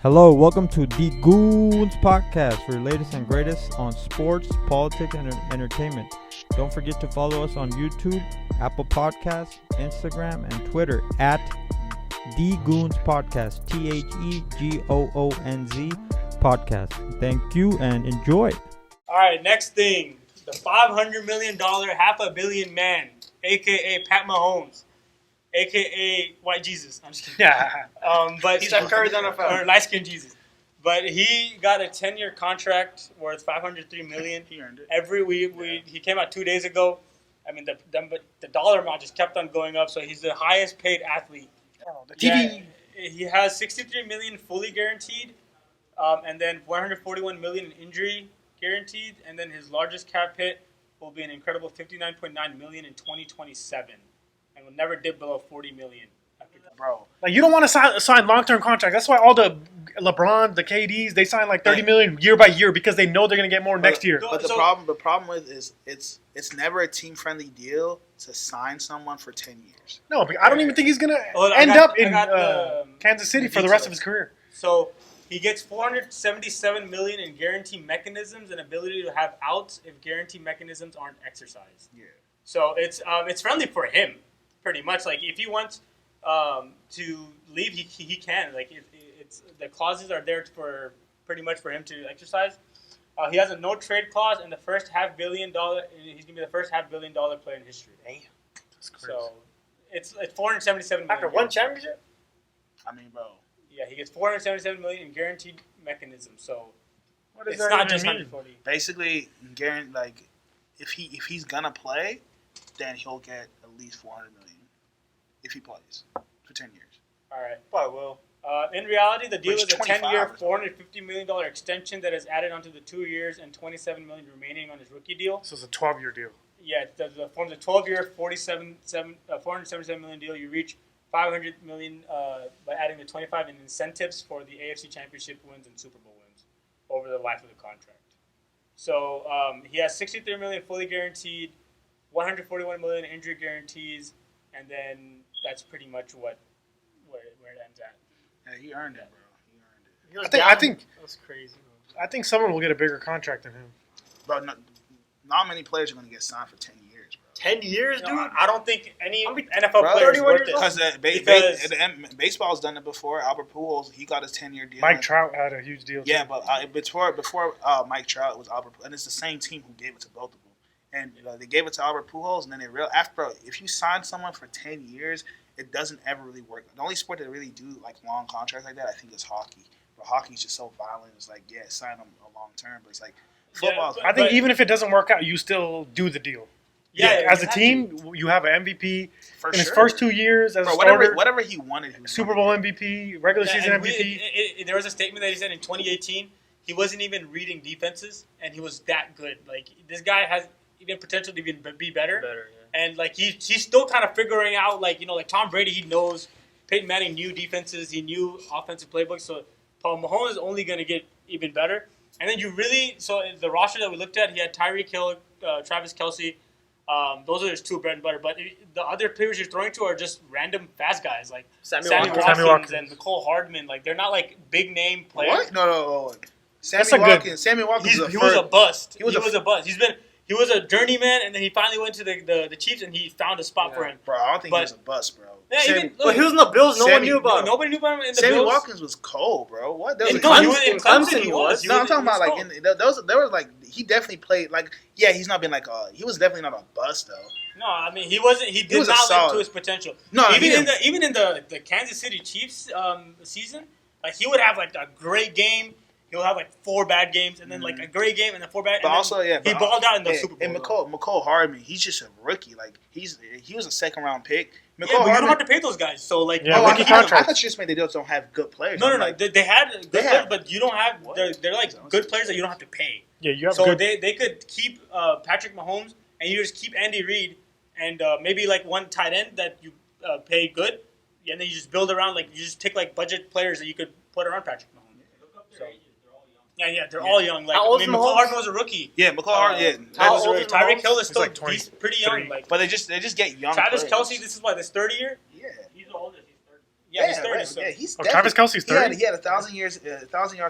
Hello, welcome to the Goonz Podcast for your latest and greatest on sports, politics, and entertainment. Don't forget to follow us on YouTube, Apple Podcasts, Instagram, and Twitter at the Goonz Podcast, TheGoonz Podcast. Thank you and enjoy. All right, next thing, the $500 million, $500 million man, aka Pat Mahomes, aka White Jesus. I'm just kidding. Yeah. But He's like Curry's NFL. Or light skinned Jesus. But he got a 10-year contract worth $503 million. He earned it. He came out 2 days ago. I mean, the dollar amount just kept on going up. So he's the highest paid athlete. Oh, the TV. Yeah, he has $63 million fully guaranteed, and then $141 million in injury guaranteed, and then his largest cap hit will be an incredible $59.9 million in 2027. And will never dip below $40 million after that. Bro, like you don't want to sign long-term contracts. That's why all the LeBron, the KDs, they sign like $30 million year by year because they know they're gonna get more next year. But the problem with is it's never a team-friendly deal to sign someone for 10 years. No, but I don't even think he's gonna end up in Kansas City for the rest of his career. So he gets $477 million in guarantee mechanisms and ability to have outs if guarantee mechanisms aren't exercised. Yeah. So it's friendly for him. Pretty much, like if he wants to leave, he can. Like it's the clauses are there for pretty much for him to exercise. He has a no trade clause, and the first $500 million. He's gonna be the first $500 million player in history. Damn, that's crazy. So it's $477 million after one championship. I mean, bro. Yeah, he gets $477 million in guaranteed mechanisms. So what does it's that not even just mean? 140. Basically, like if he's gonna play, then he'll get at least $400 million if he plays for 10 years. All right. Probably will. In reality, the deal is Which a 10-year, 25 $450 million extension that is added onto the 2 years and $27 million remaining on his rookie deal. So it's a 12-year deal. Yeah, the forms a 12-year, $477 million deal. You reach $500 million by adding the 25 in incentives for the AFC Championship wins and Super Bowl wins over the life of the contract. So he has $63 million fully guaranteed, $141 million injury guarantees, and then that's pretty much where it ends at. Yeah, he earned it, bro. He earned it. I think That's crazy. I think someone will get a bigger contract than him. Bro, not many players are gonna get signed for 10 years, bro. 10 years, dude? I don't think any NFL Bro, player is 31 worth it. Because baseball's done it before. Albert Pujols, he got his 10-year deal. Mike Trout had a huge deal. Yeah, too. but before Mike Trout, it was Albert, and it's the same team who gave it to both of them. And they gave it to Albert Pujols, and then if you sign someone for 10 years, it doesn't ever really work. The only sport that really do like long contracts like that, I think, is hockey. But hockey's just so violent. It's like, yeah, sign them a long term, but it's like football. Yeah, I think even if it doesn't work out, you still do the deal. Yeah, as a team, you have an MVP for in his sure. first 2 years as Bro, a starter. whatever he wanted, he was Super Bowl MVP, regular season MVP. There was a statement that he said in 2018 he wasn't even reading defenses, and he was that good. Like this guy has even potential to even be better. And like he's still kind of figuring out, like Tom Brady, he knows. Peyton Manning knew defenses, he knew offensive playbooks. So Paul Mahomes is only going to get even better. And then so the roster that we looked at, he had Tyreek Hill, Travis Kelce. Those are his two bread and butter. But the other players you're throwing to are just random fast guys like Sammy Watkins and Nicole Hardman. Like they're not like big name players. What? No. Sammy Watkins he was a bust. He was a bust. He was a journeyman, and then he finally went to the Chiefs, and he found a spot for him. Bro, I don't think he was a bust, bro. Yeah, but he was in the Bills. No one knew about him. Nobody knew about him in the Sammy Bills. Watkins was cold, bro. What? In Clemson, he was. No, I'm talking about like there was like he definitely played like he's not been like he was definitely not a bust though. No, I mean he wasn't. He did not live to his potential. No, even in the Kansas City Chiefs season, like he would have like a great game. He'll have like 4 bad games, and then like a great game, and then 4 bad. But also, he balled out in the Super Bowl. And McCole Hardman, he's just a rookie. Like he was a 2nd round pick. But you don't have to pay those guys. So like, I thought you just meant they don't have good players. No. They had good players, but you don't have. They're like good players that you don't have to pay. Yeah, you have. So they could keep Patrick Mahomes, and you just keep Andy Reid, and maybe like one tight end that you pay good, and then you just build around. Like you just take like budget players that you could put around Patrick Mahomes. So. Yeah, they're all young. Like, McCall Hardman was a rookie. Yeah, McCall Hardman. Tyreek Hill is still like pretty young. Like, but they just get young. Travis Kelce, this is what his 3rd year. Yeah, He's the oldest. He's 30. Yeah, he's third. Yeah, he's Travis Kelce's third. He had 1,000 yards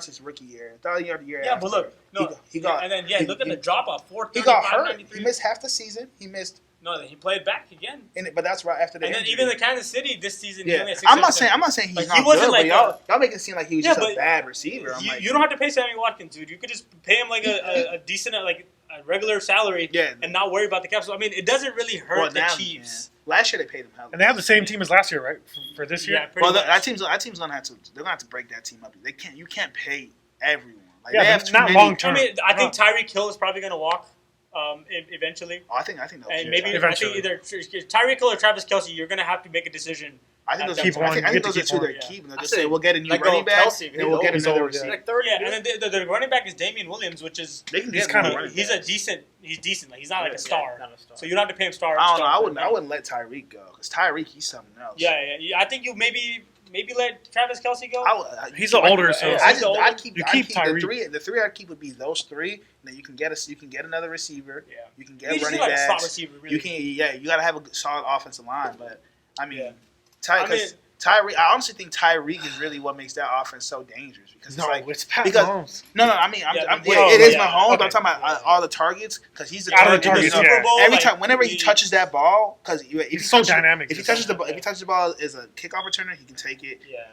his rookie year, 1,000 yard year. Yeah, but look, he got and then look at the drop off. He got hurt. He missed half the season. He missed. No, he played back again. But that's right after the. And then even the Kansas City this season. Yeah, he I'm not saying he's not good. But y'all make it seem like he was just a bad receiver. You don't have to pay Sammy Watkins, dude. You could just pay him like a decent a regular salary, and not worry about the cap. So I mean, it doesn't really hurt the Chiefs. Yeah. Last year they paid him hell. And they have the same team as last year, right? For this year. Yeah, well, that team's gonna have to. They're gonna have to break that team up. They can't. You can't pay everyone. Like, yeah, but not long term. I mean, I think Tyreek Hill is probably gonna walk. Eventually. I think and maybe eventually. I think either Tyreek Hill or Travis Kelce, you're gonna have to make a decision. I think those are two they're keeping. They'll just say we'll get a new running back, and we'll get another receiver. And then the running back is Damian Williams, which is he's decent. Like he's not like a star. So you don't have to pay him star. I don't know. I wouldn't let Tyreek go because Tyreek he's something else. Yeah. I think you maybe let Travis Kelce go. He's the older, so I'd keep Tyreek. The three I'd keep would be those three. And then you can get another receiver. Yeah. You can get running backs. Slot receiver, really. You gotta have a solid offensive line. But I mean, Tyreek. I honestly think Tyreek is really what makes that offense so dangerous because it's Pat Mahomes. No. I mean, it is Mahomes. Okay. I'm talking about all the targets because he's the target in the Super Bowl. Every time, whenever he touches that ball, because he's so dynamic. If he touches the ball as a kickoff returner, he can take it. Yeah.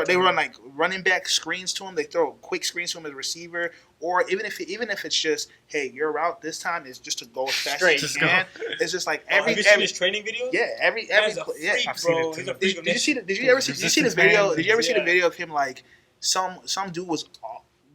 They run like running back screens to him. They throw quick screens to him as a receiver, or even if it's just, hey, your route this time is just to go as fast as you can. It's just like every. Have you seen his training videos? Yeah, every. I've seen it. Did you ever see the video? Did you ever see the video of him like some dude was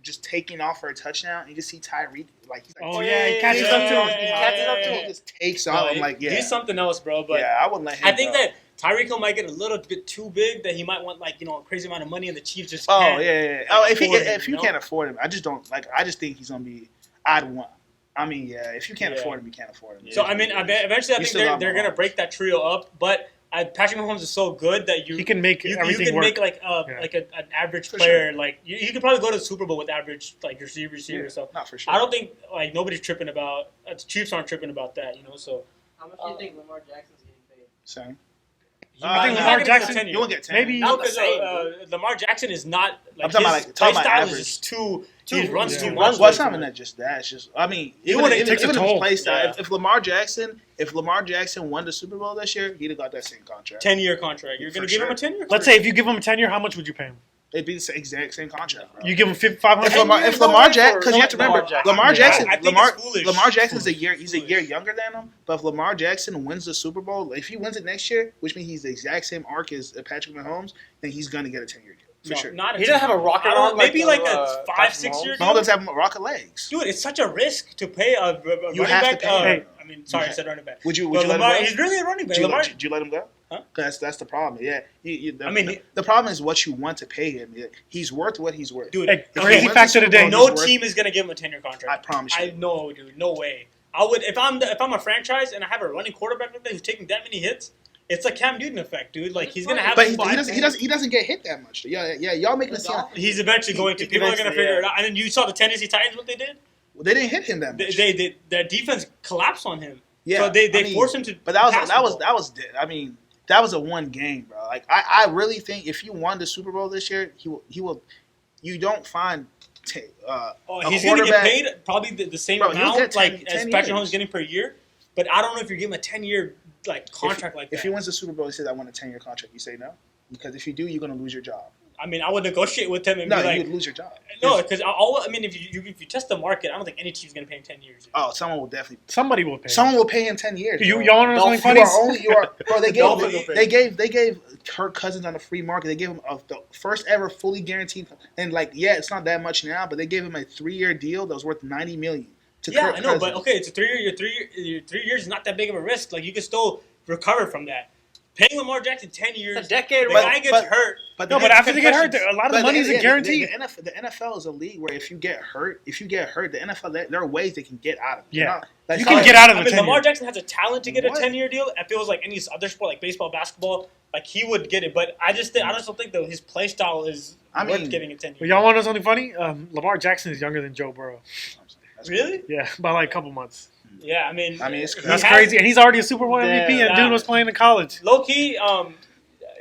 just taking off for a touchdown and you just see Tyreek like he's like he catches up to him. He catches up to him. He just takes off. I'm like, he's something else, bro. But I wouldn't let him. I think that Tyreek Hill might get a little bit too big that he might want a crazy amount of money and the Chiefs just can't. If you can't afford him, I just don't like. I just think he's gonna be. If you can't afford him, you can't afford him. So I mean, eventually I think they're gonna break that trio up, but. Patrick Mahomes is so good that he can make everything work. Like an average player. Sure. Like you could probably go to the Super Bowl with average receiver. So not for sure. I don't think nobody's tripping about. The Chiefs aren't tripping about that. So how much do you think Lamar Jackson's getting paid? Same. I think Lamar Jackson. You won't get 10. Maybe because Lamar Jackson is not. I'm talking about play style is just too. He runs too much. Well, it's not even just that. It's just even if play style. If Lamar Jackson won the Super Bowl this year, he'd have got that same contract. 10-year contract. You're going to give him a 10-year contract? Let's say if you give him a 10-year, how much would you pay him? It'd be the exact same contract, bro. You give him $500. If Lamar Jackson, because you have to remember, Lamar Jackson is a year. He's a year younger than him. But if Lamar Jackson wins the Super Bowl, if he wins it next year, which means he's the exact same arc as Patrick Mahomes, then he's gonna get a 10-year deal. For sure. He doesn't have a rocket arm. Maybe like a 5-6 year deal. Mahomes doesn't have rocket legs. Dude, it's such a risk to pay a running back. I said running back. Would you let him go? He's really a running back. Would you let him go? Huh? That's the problem. Yeah. The problem is what you want to pay him. He's worth what he's worth. Dude, crazy fact of the day. No team is gonna give him a 10-year contract. I promise you. I know, dude. No way. I would if I'm a franchise and I have a running quarterback like that who's taking that many hits. It's a Cam Newton effect, dude. Like he's gonna have. But he doesn't get hit that much. Yeah. Y'all making it sound. He's eventually going to. People are gonna figure it out. And then you saw the Tennessee Titans. What they did? Well, they didn't hit him that much. Their defense collapsed on him. Yeah. So they forced him to. But that was a one game, bro. Like I really think if you won the Super Bowl this year, he will. You don't find. He's gonna get paid probably the same amount as Patrick Mahomes getting per year. But I don't know if you're giving him a 10-year contract like that. If he wins the Super Bowl, he says I want a 10-year contract. You say no, because if you do, you're gonna lose your job. I mean, I would negotiate with him and be like, you'd lose your job. No, because if you test the market, I don't think any team's gonna pay him 10 years. Oh, someone will definitely. Somebody will pay. Someone will pay him 10 years. Y'all want to know something funny? Bro, they gave Kirk Cousins on the free market. They gave him the first ever fully guaranteed, and it's not that much now, but they gave him a 3-year deal that was worth $90 million. I know, but okay, it's a 3 year. Your 3 years is not that big of a risk. Like you can still recover from that. Paying Lamar Jackson 10 years, it's a decade. The guy gets hurt. But after they get hurt, a lot of the money isn't guaranteed. The NFL is a league where if you get hurt, the NFL there are ways they can get out of it. Yeah, you can get out of it. Lamar Jackson has a talent to get a 10-year deal. It feels like any other sport, like baseball, basketball, like he would get it. But I just don't think that his play style is worth getting a 10-year. Well, y'all want to know something funny? Lamar Jackson is younger than Joe Burrow. Really? Yeah, by like a couple months. Yeah, I mean it's crazy. That's crazy, and he's already a Super Bowl MVP, and dude was playing in college. Low key,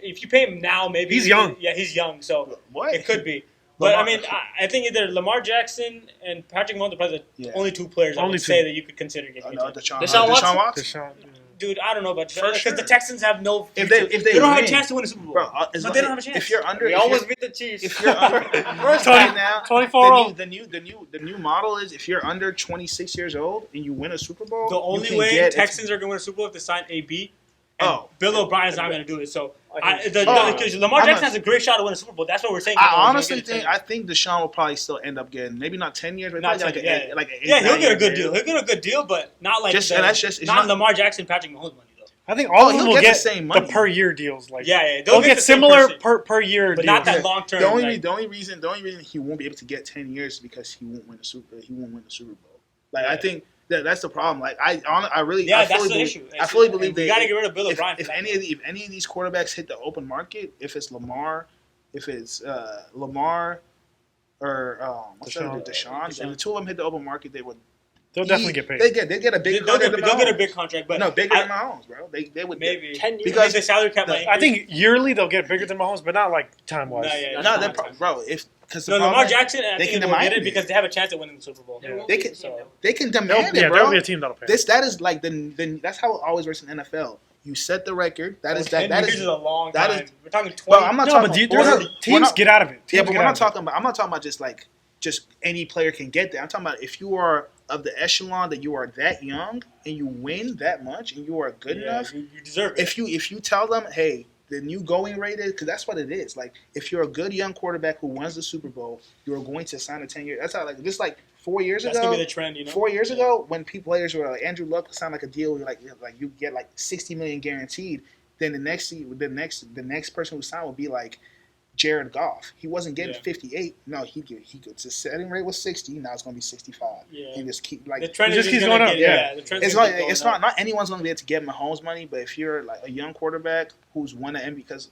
if you pay him now, maybe He's young. Yeah, he's young, so What? it could be. But Lamar- I mean, I think either Lamar Jackson and Patrick Mahomes are probably the only two players I Only would two. say that you could consider getting. No, Deshaun Deshaun Watson? Deshaun. Dude, I don't know about For because sure. the Texans have no. If future. they don't have a win, chance to win a Super Bowl. bro, But they don't have a chance. If you're under, We if always you're- beat the Chiefs. if you're under, First Tony- right now, 24-0. the new model is if you're under 26 years old and you win a Super Bowl, The you only can way get Texans are going to win a Super Bowl is to sign AB. And Oh. Bill O'Brien's not going to do it. So Okay. because Lamar I'm Jackson a- has a great shot to win a Super Bowl. That's what we're saying. I honestly think Deshaun will probably still end up getting maybe not 10 years, but Not probably 10, like an yeah, he'll get a 8-9 good year deal. He'll get a good deal, but not like Just- and that's just- it's not not- Lamar Jackson, Patrick Mahomes money though. I think all of them he'll will get get the same money. per year deals. Like Yeah, they'll get the same similar person, per year but deals. not that long term. The only reason he won't be able to get 10 years is because he won't win the Super Bowl. Like I think that's the problem. Like I really Yeah, I that's fully the believe, issue. I fully believe they they got to get rid of Bill O'Brien. if any of these quarterbacks hit the open market, if it's Lamar, if it's Lamar or Deshaun, and the two of them hit the open market, They'll definitely get paid. They get a big They'll contract. get a big contract, but no bigger than Mahomes, bro. They would maybe 10 years. because the salary cap. I think yearly they'll get bigger than Mahomes, but not like time wise. bro. Because Lamar Jackson, I they think can will get demand it it. because they have a chance at winning the Super Bowl. Yeah. They can So they can They'll, demand yeah, it, bro. there'll be a team that'll pay. That is like the that's how it always works in NFL. You set the record. That is 10 that years is is a long that time. is- We're talking 20. Well, I'm not No, talking but about there's we're teams not- get out of it. Yeah, Teams but get we're out not of it. talking about. I'm not talking about just any player can get there. I'm talking about if you are of the echelon that you are that young and you win that much and you are good enough. You deserve it. If you tell them, hey, the new going rate is because that's what it is. Like if you're a good young quarterback who wins the Super Bowl, you're going to sign a 10-year. That's how just like 4 years That's ago. gonna be the trend, you know. 4 years ago, when players were like Andrew Luck signed like a deal, like you get like $60 million guaranteed. Then the next person who signed would be like Jared Goff. He wasn't getting 58. No, he could. The setting rate was 60. Now it's going to be 65. Yeah. And just keep like The trend It is just keeps gonna going up, get- yeah. the trend's it's gonna like keep it's going not anyone's going to be able to get Mahomes money, but if you're like a young quarterback who's won the MVP because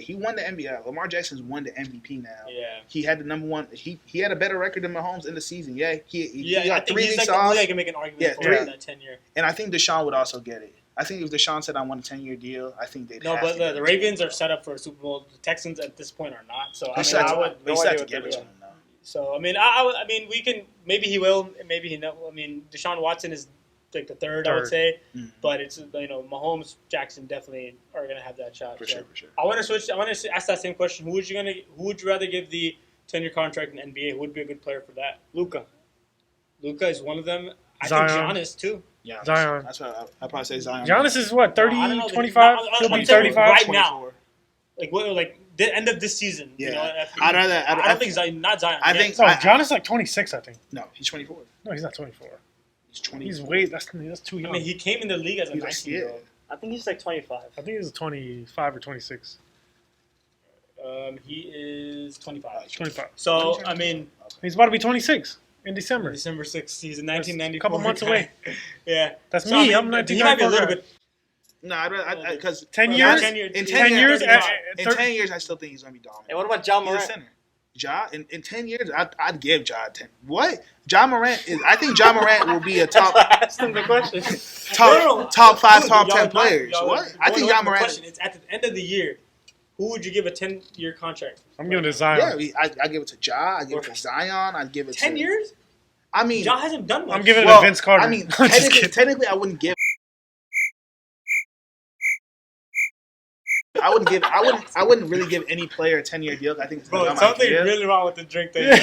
he won the MVP. Lamar Jackson's won the MVP now. Yeah. He had the number one. He had a better record than Mahomes in the season. Yeah, he I got think 3 he's weeks like the off. only I can make an argument Yeah, for 3 that 10-year. And I think Deshaun would also get it. I think if Deshaun said I want a 10-year deal, I think they'd No, have but to get the it. Ravens are set up for a Super Bowl. The Texans at this point are not. So They I still mean, have I would. to- they no still have idea to what give they're it to doing. him now. So I mean, I mean, we can. Maybe he will. Maybe he no. I mean, Deshaun Watson is like the third. I would say, but it's Mahomes, Jackson definitely are gonna have that shot. For So sure, for sure. I want to switch. I want to ask that same question. Who would you rather give the 10-year contract in NBA? Who would be a good player for that? Luka. Luka is one of them. I Zion. think Giannis too. Yeah, Zion. That's what I'd probably say Zion. Giannis is what, 30, I don't know, 25? He'll I'm be saying 35. right now. Like the end of this season. Yeah. You know, after- I'd rather- I don't think Zion. Not Zion. I yeah. think- No, Giannis is like 26, I think. No, he's 24. No, he's not 24. He's 20. He's way, that's too I young. mean, he came in the league as a He's 19-year-old. I think he's like 25. I think he's 25 or 26. He is 25. 25. So I mean, He's about to be 26 in December. December 6th, he's a That's 1994. a couple months guy. away. Yeah, That's So, me. I I'm mean, he might be a 1994 little guy. bit. No, I'd rather because 10 years? In 10 years? in 10 years, I still think he's gonna be dominant. And what about John He's a Morant? center. Ja in 10 years, I'd give Ja 10. What? John Morant is. I think John Morant will be a top Ask him the question. top 5, Dude, top y'all 10 not- players. y'all What? I going think away Ja from the Morant. question. It's at the end of the year. Who would you give a 10-year contract? I'm giving it to Zion. Yeah, I give it to Ja. I give it to Zion. I'd give it 10 to. years? I mean, John hasn't done much. I'm giving it well, to Vince Carter. I mean, I'm just kidding. technically, I wouldn't give. I wouldn't really give any player a 10-year deal. I think it's a Bro, dumb something idea. really wrong with the drink thing.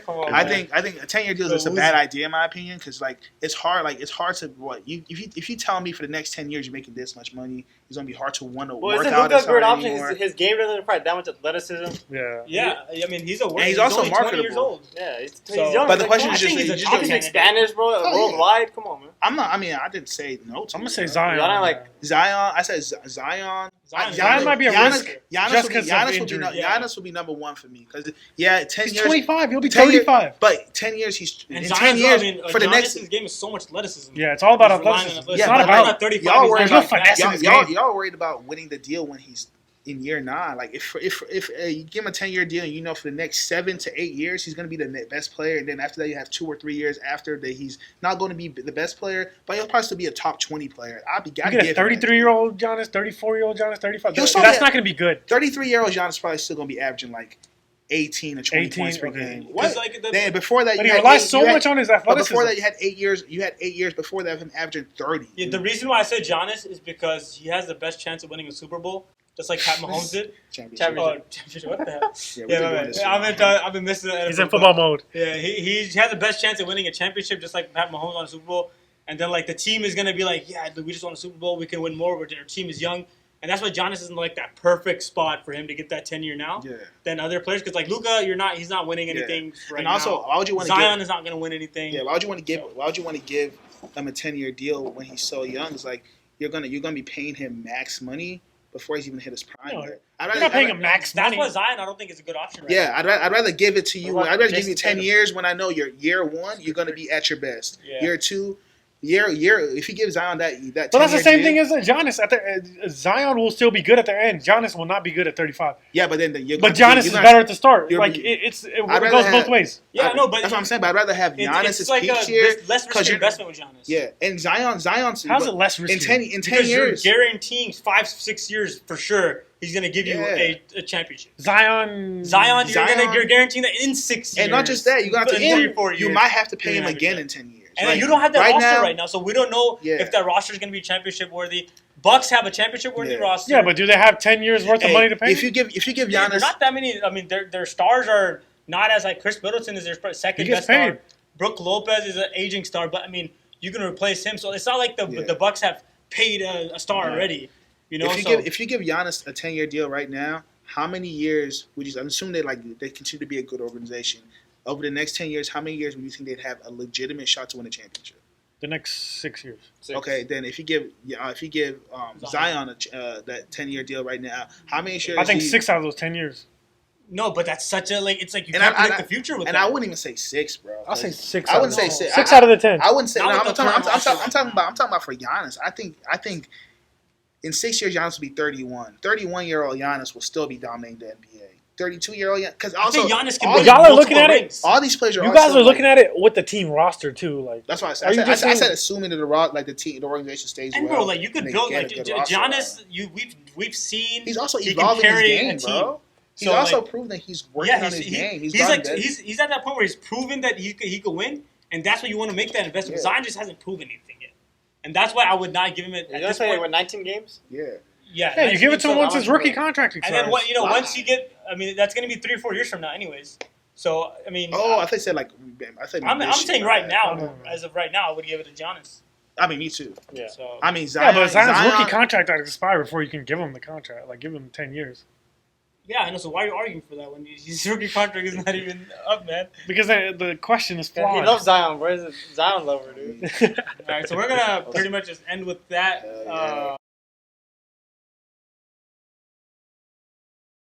Come on, I man. think a 10-year deal is just a bad idea in my opinion because like it's hard to if you tell me for the next 10 years you're making this much money, it's gonna be hard to want to Well, work isn't out Luka a as great hard option? anymore. His game doesn't require that much athleticism. Yeah. Yeah, I mean, he's a worker. And he's also only 20 years marketable. old. Yeah, he's So- young. But the He's question like, is just- I think just he's I can doing- speak Spanish, bro, yeah. worldwide. Come on, man. I mean, I didn't say no. To I'm going to you, say bro. Zion. Zion, like- Zion. I said Zion. Zion might be a risk Giannis just would be, 'cause of Giannis would be, injury. Giannis would be number one for me because 10 He's years. 25. He'll be 10 years- 35. But 10 years, he's And in Zion's, 10 years I mean, for the next. Giannis' game is so much athleticism. Yeah, it's all about He's relying on athleticism. athleticism. It's not but about not 35. y'all He's worried There's no not about finesse in fast. his y'all game. y'all worried about winning the deal when he's in year 9. Like if you give him a 10-year deal, and you know for the next 7 to 8 years he's going to be the best player, and then after that you have 2 or 3 years after that he's not going to be the best player, but he'll probably still be a top 20 player. You get a 33-year-old Giannis, 34-year-old Giannis, 35. That's not going to be good. 33-year-old Giannis probably still going to be averaging like 18 or 20 points per game. What? Like then before that, but he relies so much on his athleticism. Before that, you had 8 years. You had 8 years before that of him averaging 30. Yeah, the reason why I said Giannis is because he has the best chance of winning a Super Bowl, just like Pat Mahomes did. Championship. What the hell? Yeah, I've been missing it. He's in football mode. Yeah, he has the best chance of winning a championship, just like Pat Mahomes on a Super Bowl. And then like the team is gonna be like, yeah, we just won a Super Bowl. We can win more. Our team is young. And that's why Giannis is in like that perfect spot for him to get that 10-year now than other players. Because like Luka, he's not winning anything right now. And also, why would you want Zion is not going to win anything. Yeah, why would you want to give him a 10-year deal when he's so young? It's like you're gonna be paying him max money before he's even hit his prime. You're not paying him max money. That's why Zion I don't think is a good option. Right now. I'd rather give it to you. I'd rather give you 10 years when I know year 1 you're going to be at your best. Yeah. Year 2. If you give Zion that. But that's the same thing as Giannis. Zion will still be good at the end. Giannis will not be good at 35. Yeah, but then Giannis is better at the start. Like it goes both ways. Yeah, no, but that's what I'm saying. But I'd rather have Giannis's like peak year. Less risk investment with Giannis. Yeah, and Zion's. How's it less risky? In 10 years, you're guaranteeing 5-6 years for sure. He's going to give you a championship. Zion, you're guaranteeing that in 6 years. And not just that, you might have to pay him again in 10 years. And like, you don't have that roster right now, so we don't know if that roster is going to be championship worthy. Bucks have a championship worthy roster. Yeah, but do they have 10 years worth of money to pay? If you give Giannis, they're not that many. I mean, their stars are not as like Chris Middleton is their second best star. Brooke Lopez is an aging star, but I mean, you can replace him. So it's not like the Bucks have paid a star already. You know, if you give Giannis a 10-year deal right now, how many years would you? I'm assuming they continue to be a good organization. Over the next 10 years, how many years would you think they'd have a legitimate shot to win a championship? The next 6 years. Okay, then if you give Zion that 10-year deal right now, how many years? I think 6 out of those 10 years. No, but that's such a it's like you can't predict the future with that. And I wouldn't even say 6, bro. I'll say 6. I wouldn't say 6. 6 out of the 10. I wouldn't say. No, I'm talking about for Giannis. I think in 6 years Giannis will be 31. 31-year-old Giannis will still be dominating the NBA. 32-year-old Giannis, because also Giannis can y'all are looking at it. All these players are. You guys are looking at it with the team roster too. Like that's why I said. I said assuming that the organization stays and well. Bro, like you could build like Giannis. We've seen. He's also evolving his game, bro. He's also proven that he's working on his game. He's at that point where he's proven that he could win, and that's why you want to make that investment. Zion just hasn't proven anything yet, and that's why I would not give him it. You're gonna say with 19 games? Yeah, you give it to him once his rookie contract expires. And then once you get, I mean, that's going to be 3 or 4 years from now, anyways. So I mean, I think said I'm saying right now, as of right now, I would give it to Giannis. I mean, me too. Yeah. So I mean, Zion, but Zion's rookie contract might expire before you can give him the contract. Like give him 10 years. Yeah, I know. So why are you arguing for that when his rookie contract is not even up, man? Because the question is flawed. He loves Zion. Where's the Zion lover, dude? All right, so we're gonna pretty much just end with that.